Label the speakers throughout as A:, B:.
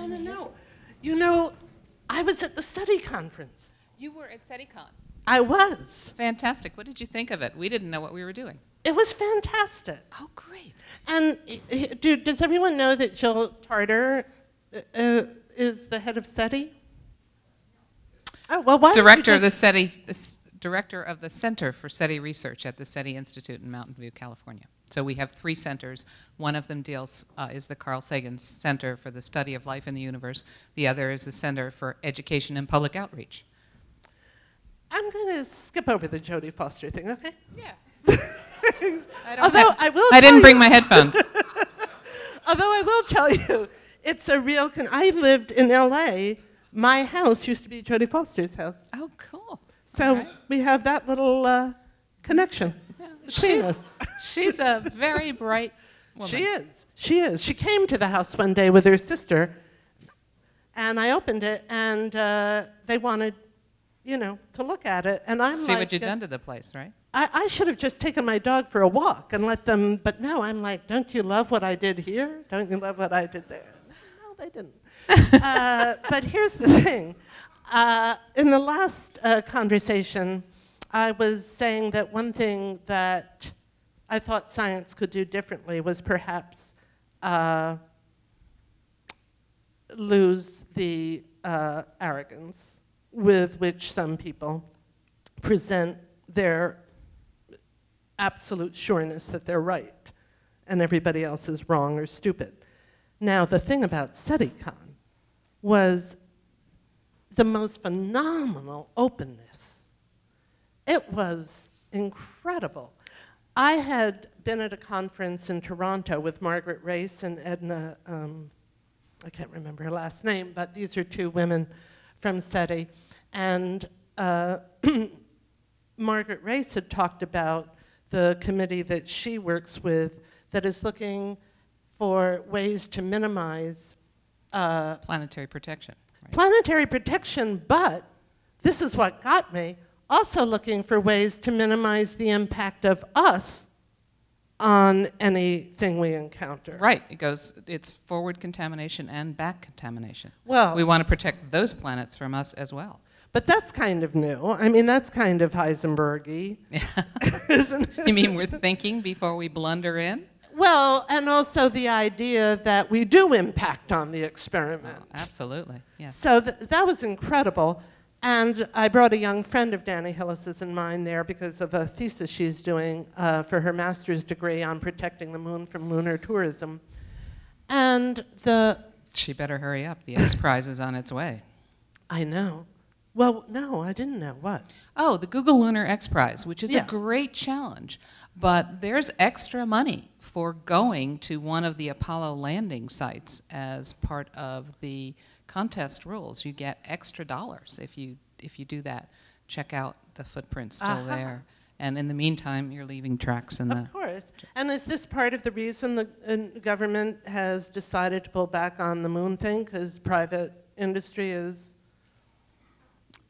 A: no. You know, I was at the SETI conference.
B: You were at SETICon.
A: I was.
B: Fantastic. What did you think of it? We didn't know what we were doing.
A: It was fantastic.
B: Oh, great.
A: And does everyone know that Jill Tarter is the head of SETI? Oh, well, why
B: Director of the Center for SETI Research at the SETI Institute in Mountain View, California. So we have 3 centers. One of them is the Carl Sagan Center for the Study of Life in the Universe. The other is the Center for Education and Public Outreach.
A: I'm going to skip over the Jodie Foster thing, okay?
B: Yeah.
A: I
B: didn't bring my headphones.
A: Although I will tell you, it's a real. I lived in L.A. My house used to be Jodie Foster's house.
B: Oh, cool.
A: So we have that little connection between us.
B: She's a very bright woman.
A: She is. She came to the house one day with her sister, and I opened it, and they wanted, to look at it. And I'm
B: See what you've done to the place, right?
A: I should have just taken my dog for a walk and let them, but no, I'm like, don't you love what I did here? Don't you love what I did there? No, they didn't. But here's the thing. In the last conversation, I was saying that one thing that I thought science could do differently was perhaps lose the arrogance with which some people present their absolute sureness that they're right and everybody else is wrong or stupid. Now, the thing about SETICon was the most phenomenal openness. It was incredible. I had been at a conference in Toronto with Margaret Race and Edna, I can't remember her last name, but these are 2 women from SETI. And Margaret Race had talked about the committee that she works with that is looking for ways to minimize
B: planetary protection. Right?
A: Planetary protection, but this is what got me, also looking for ways to minimize the impact of us on anything we encounter.
B: Right, it's forward contamination and back contamination.
A: Well,
B: we want to protect those planets from us as well.
A: But that's kind of new. I mean, that's kind of Heisenberg-y, isn't it?
B: You mean we're thinking before we blunder in?
A: Well, and also the idea that we do impact on the experiment.
B: Oh, absolutely, yes.
A: So that was incredible. And I brought a young friend of Danny Hillis's and mine there because of a thesis she's doing for her master's degree on protecting the moon from lunar tourism. And
B: She better hurry up. The X Prize is on its way.
A: I know. Well, no, I didn't know. What?
B: Oh, the Google Lunar X Prize, which is a great challenge. But there's extra money for going to one of the Apollo landing sites as part of the contest rules. You get extra dollars if you do that. Check out the footprint still there. And in the meantime, you're leaving tracks in the...
A: Of course. And is this part of the reason the government has decided to pull back on the moon thing? Because private industry is...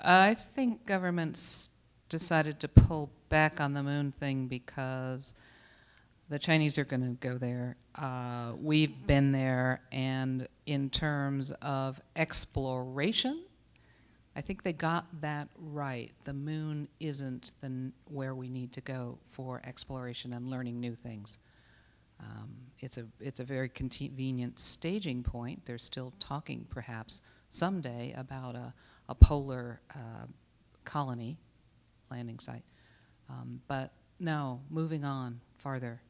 B: I think governments decided to pull back on the moon thing because the Chinese are going to go there. We've been there, and in terms of exploration, I think they got that right. The moon isn't where we need to go for exploration and learning new things. It's a very convenient staging point. They're still talking, perhaps, someday about a polar colony landing site. But no, moving on farther.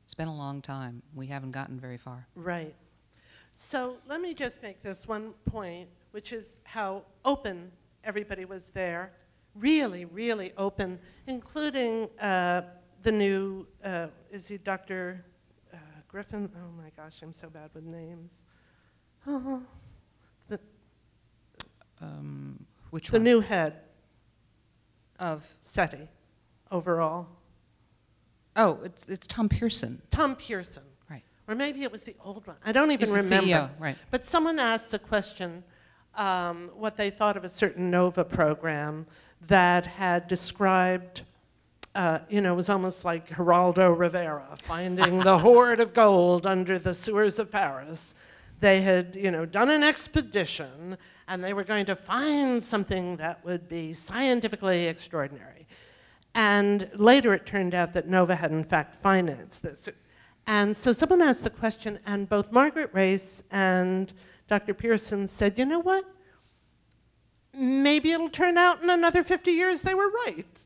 B: It's been a long time. We haven't gotten very far.
A: Right. So let me just make this one point, which is how open everybody was there. Really, really open, including the new, is he Dr. Griffin? Oh my gosh, I'm so bad with names.
B: Which
A: the
B: one?
A: new head
B: Of
A: SETI overall.
B: Oh, it's Tom Pearson.
A: Tom Pearson.
B: Right.
A: Or maybe it was the old one. I don't even
B: He's the
A: remember.
B: CEO, right.
A: But someone asked a question, what they thought of a certain NOVA program that had described, it was almost like Geraldo Rivera finding the hoard of gold under the sewers of Paris. They had, done an expedition, and they were going to find something that would be scientifically extraordinary. And later it turned out that NOVA had in fact financed this. And so someone asked the question, and both Margaret Race and Dr. Pearson said, you know what? Maybe it'll turn out in another 50 years they were right.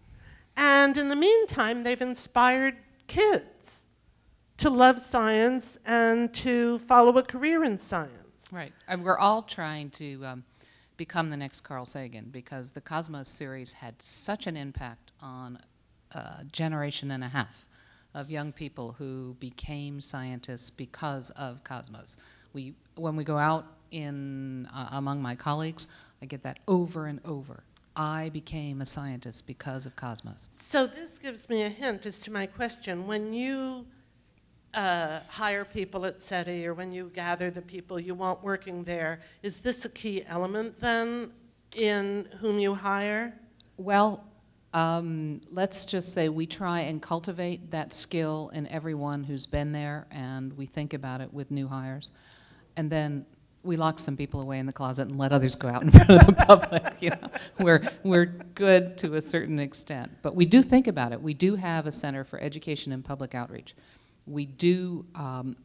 A: And in the meantime, they've inspired kids to love science and to follow a career in science.
B: Right. And we're all trying to become the next Carl Sagan, because the Cosmos series had such an impact on a generation and a half of young people who became scientists because of Cosmos. When we go out among my colleagues, I get that over and over. I became a scientist because of Cosmos.
A: So this gives me a hint as to my question. When you hire people at SETI, or when you gather the people you want working there, is this a key element then in whom you hire?
B: Well, let's just say we try and cultivate that skill in everyone who's been there, and we think about it with new hires. And then we lock some people away in the closet and let others go out in front of the public. We're good to a certain extent. But we do think about it. We do have a Center for Education and Public Outreach. We do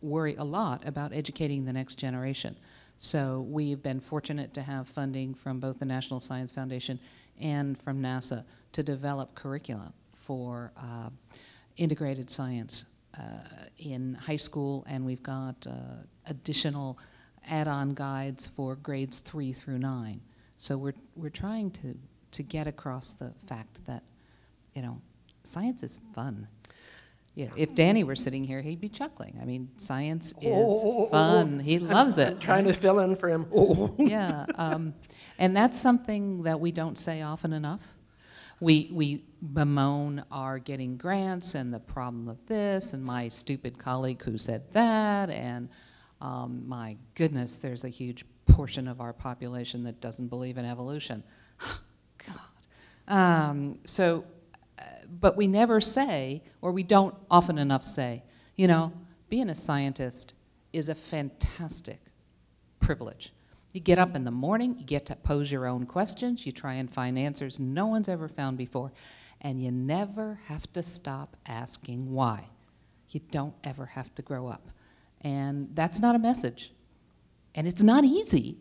B: worry a lot about educating the next generation. So we've been fortunate to have funding from both the National Science Foundation and from NASA to develop curricula for integrated science in high school, and we've got additional add-on guides for grades 3 through 9. So we're trying to get across the fact that, science is fun. If Danny were sitting here, he'd be chuckling. I mean, science is fun. He loves it.
A: I'm trying to fill in for him.
B: Yeah, and that's something that we don't say often enough. We bemoan our getting grants and the problem of this, and my stupid colleague who said that, and my goodness, there's a huge portion of our population that doesn't believe in evolution. God. But we never say, or we don't often enough say, being a scientist is a fantastic privilege. You get up in the morning, you get to pose your own questions, you try and find answers no one's ever found before, and you never have to stop asking why. You don't ever have to grow up. And that's not a message. And it's not easy.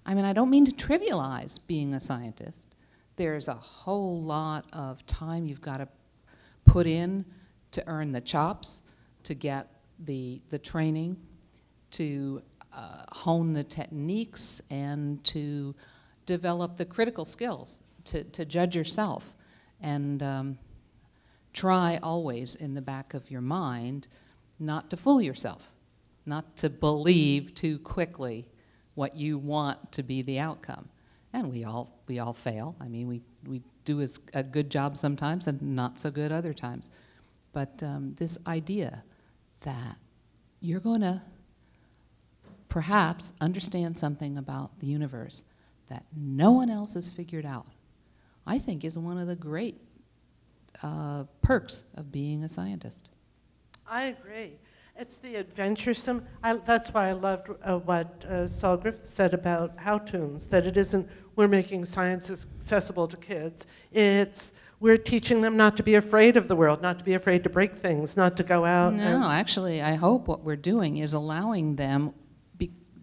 B: I mean, I don't mean to trivialize being a scientist. There's a whole lot of time you've got to put in to earn the chops, to get the training, to hone the techniques, and to develop the critical skills to judge yourself. And try always in the back of your mind not to fool yourself, not to believe too quickly what you want to be the outcome. And we all fail. I mean, we do a good job sometimes and not so good other times. But this idea that you're going to perhaps understand something about the universe that no one else has figured out, I think is one of the great perks of being a scientist.
A: I agree. It's the adventuresome. That's why I loved what Saul Griffith said about how-toons, that it isn't we're making science accessible to kids. It's we're teaching them not to be afraid of the world, not to be afraid to break things, not to go out.
B: No, actually, I hope what we're doing is allowing them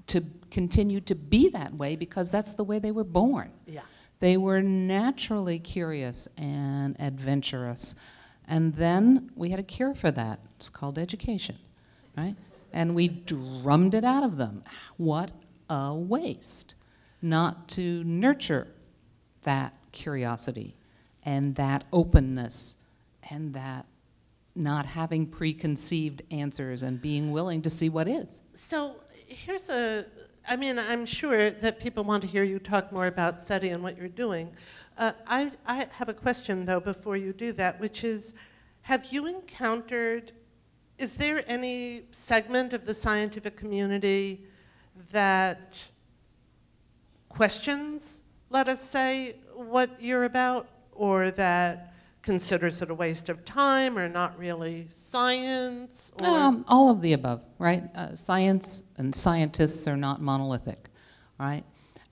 B: to continue to be that way, because that's the way they were born.
A: Yeah.
B: They were naturally curious and adventurous. And then we had a cure for that. It's called education. Right? And we drummed it out of them. What a waste not to nurture that curiosity and that openness and that not having preconceived answers and being willing to see what is.
A: So here's I'm sure that people want to hear you talk more about SETI and what you're doing. I have a question, though, before you do that, which is, have you encountered, is there any segment of the scientific community that questions, let us say, what you're about, or that considers it a waste of time or not really science? Or
B: All of the above, right? Science and scientists are not monolithic, right?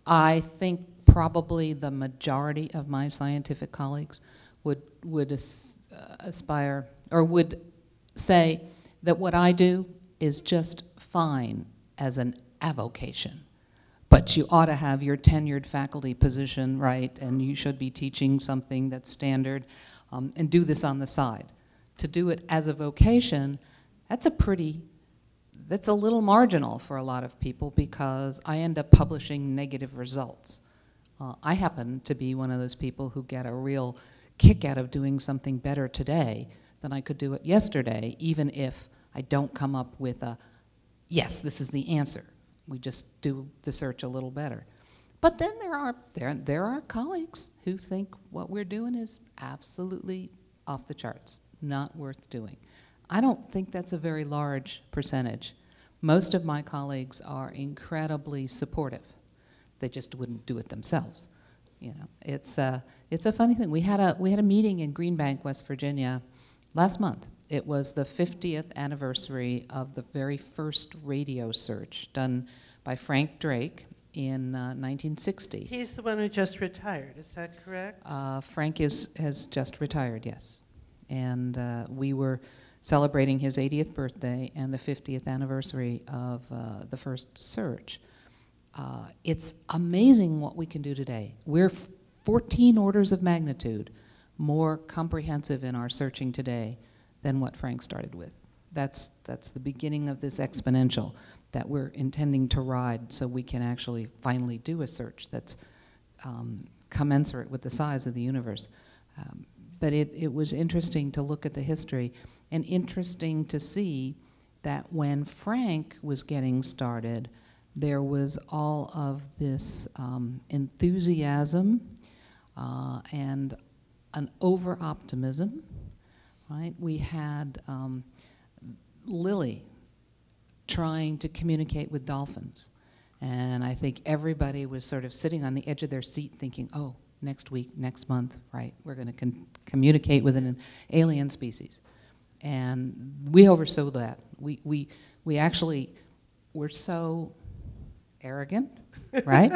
B: I think probably the majority of my scientific colleagues would aspire or would say that what I do is just fine as an avocation. But you ought to have your tenured faculty position, right, and you should be teaching something that's standard, and do this on the side. To do it as a vocation, that's a little marginal for a lot of people because I end up publishing negative results. I happen to be one of those people who get a real kick out of doing something better today than I could do it yesterday, even if I don't come up with a, yes, this is the answer. We just do the search a little better. But then there are colleagues who think what we're doing is absolutely off the charts, not worth doing. I don't think that's a very large percentage. Most of my colleagues are incredibly supportive. They just wouldn't do it themselves. You know, it's a funny thing. We had a meeting in Greenbank, West Virginia, last month. It was the 50th anniversary of the very first radio search done by Frank Drake in 1960.
A: he's the one who just retired, is that correct?
B: Frank has just retired, yes. And we were celebrating his 80th birthday and the 50th anniversary of the first search. It's amazing what we can do today. We're 14 orders of magnitude more comprehensive in our searching today than what Frank started with. That's the beginning of this exponential that we're intending to ride so we can actually finally do a search that's commensurate with the size of the universe. But it was interesting to look at the history and interesting to see that when Frank was getting started, there was all of this enthusiasm and an over-optimism, right? We had Lily trying to communicate with dolphins. And I think everybody was sort of sitting on the edge of their seat thinking, oh, next week, next month, right, we're going to communicate with an alien species. And we oversaw that. We actually were so arrogant, right?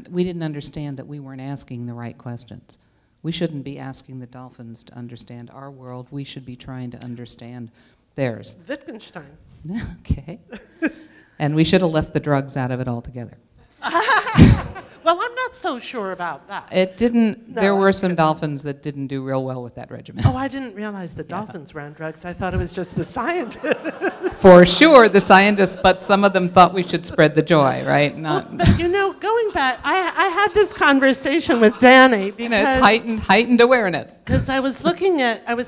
B: We didn't understand that we weren't asking the right questions. We shouldn't be asking the dolphins to understand our world. We should be trying to understand theirs.
A: Wittgenstein.
B: Okay. And we should have left the drugs out of it altogether.
A: Well, I'm not so sure about that.
B: It didn't,
A: No,
B: there were some dolphins that didn't do real well with that regimen.
A: Oh, I didn't realize the dolphins were on drugs. I thought it was just the scientists.
B: For sure, the scientists, but some of them thought we should spread the joy, right? Not,
A: Well, but you know, going back, I had this conversation with Danny
B: you know, it's
A: because
B: heightened awareness.
A: I was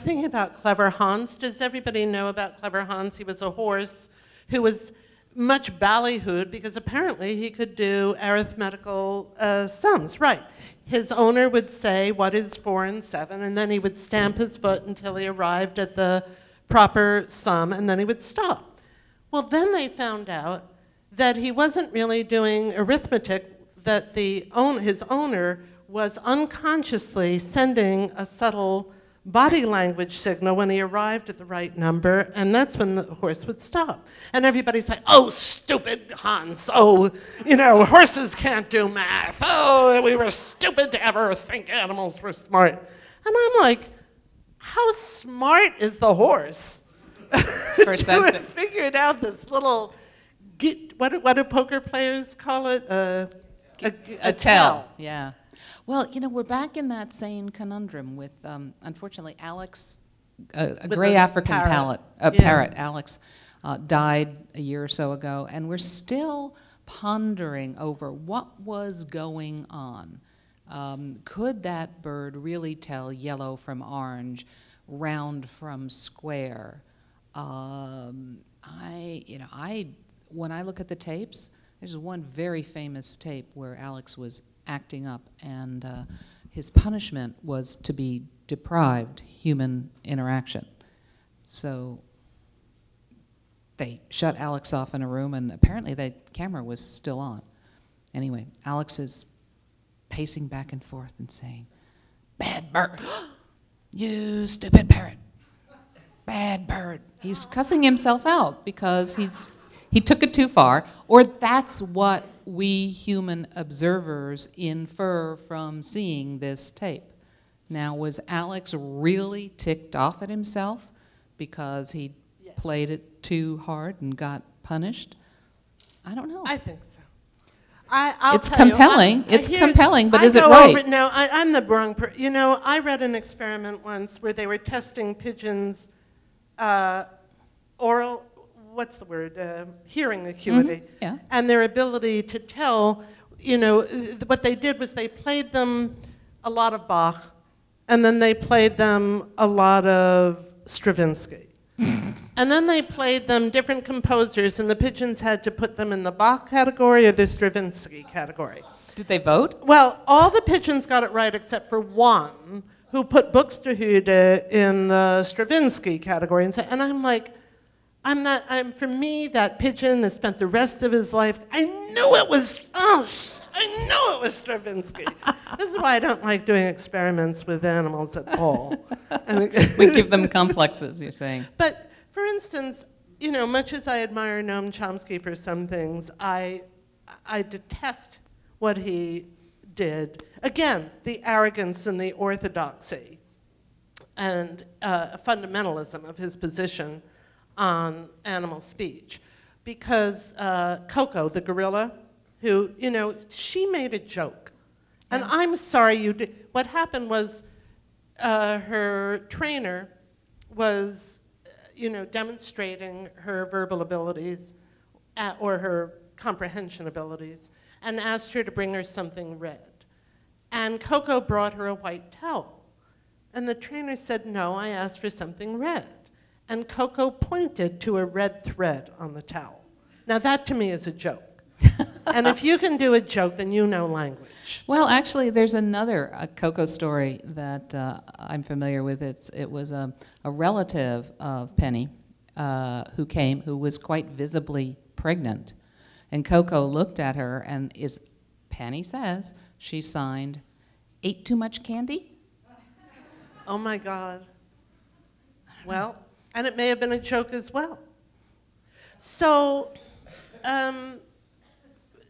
A: thinking about Clever Hans. Does everybody know about Clever Hans? He was a horse who was much ballyhooed because apparently he could do arithmetical sums, right. His owner would say, what is 4 and 7, and then he would stamp his foot until he arrived at the proper sum, and then he would stop. Well, then they found out that he wasn't really doing arithmetic, that his owner was unconsciously sending a subtle body language signal when he arrived at the right number, and that's when the horse would stop. And everybody's like, oh, stupid Hans. Oh, you know, horses can't do math. Oh, we were stupid to ever think animals were smart. And I'm like, how smart is the horse? To have figured out this little, what do poker players call it? A tell.
B: Yeah. Well, you know, we're back in that same conundrum with, unfortunately, Alex, a gray African parrot, Alex, died a year or so ago, and we're still pondering over what was going on. Could that bird really tell yellow from orange, round from square? When I look at the tapes, there's one very famous tape where Alex was acting up, and his punishment was to be deprived human interaction. So they shut Alex off in a room, and apparently the camera was still on. Anyway, Alex is pacing back and forth and saying, bad bird, "You stupid parrot, bad bird." He's cussing himself out because he took it too far, or that's what we human observers infer from seeing this tape. Now, was Alex really ticked off at himself because he played it too hard and got punished? I don't know.
A: I think so. I'll
B: it's
A: tell you,
B: compelling. It's compelling, but is it right?
A: No, I'm the wrong person. You know, I read an experiment once where they were testing pigeons' oral, what's the word, hearing acuity,
B: yeah.
A: and their ability to tell. You know, what they did was they played them a lot of Bach, and then they played them a lot of Stravinsky. And then they played them different composers, and the pigeons had to put them in the Bach category or the Stravinsky category.
B: Did they vote?
A: Well, all the pigeons got it right except for one who put Buxtehude in the Stravinsky category. And I'm like, for me, that pigeon has spent the rest of his life, I knew it was Stravinsky. This is why I don't like doing experiments with animals at all.
B: We give them complexes, you're saying.
A: But for instance, you know, much as I admire Noam Chomsky for some things, I detest what he did. Again, the arrogance and the orthodoxy and fundamentalism of his position on animal speech. Because Coco, the gorilla, who, you know, she made a joke. And I'm sorry you did. What happened was her trainer was, you know, demonstrating her verbal abilities or her comprehension abilities and asked her to bring her something red. And Coco brought her a white towel. And the trainer said, "No, I asked for something red." And Coco pointed to a red thread on the towel. Now that to me is a joke. And if you can do a joke, then you know language.
B: Well, actually, there's another Coco story that I'm familiar with. It was a relative of Penny who was quite visibly pregnant. And Coco looked at her and, Penny says, she signed, "Ate too much candy?"
A: Oh my God. Well, and it may have been a joke as well. So,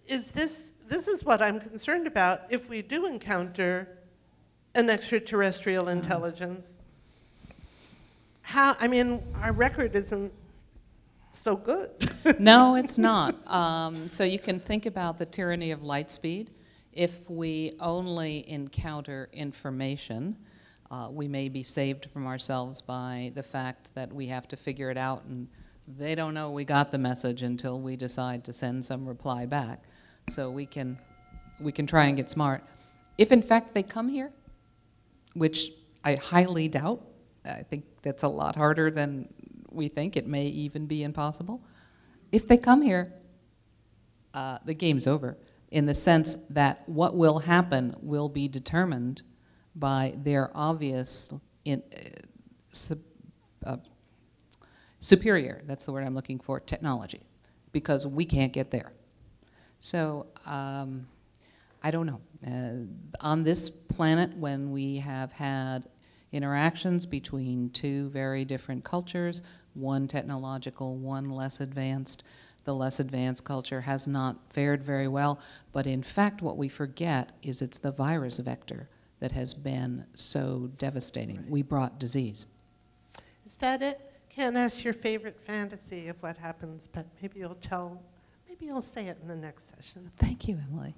A: this is what I'm concerned about if we do encounter an extraterrestrial intelligence. I mean, our record isn't so good.
B: No, it's not. So you can think about the tyranny of light speed. If we only encounter information, we may be saved from ourselves by the fact that we have to figure it out, and they don't know we got the message until we decide to send some reply back. So we can try and get smart. If in fact they come here, which I highly doubt, I think that's a lot harder than we think. It may even be impossible. If they come here, the game's over, in the sense that what will happen will be determined by their obvious superior, that's the word I'm looking for, technology, because we can't get there. So I don't know. On this planet, when we have had interactions between two very different cultures, one technological, one less advanced, the less advanced culture has not fared very well, but in fact what we forget is it's the virus vector that has been so devastating. We brought disease.
A: Is that it? Can't ask your favorite fantasy of what happens, but maybe you'll say it in the next session.
B: Thank you, Emily.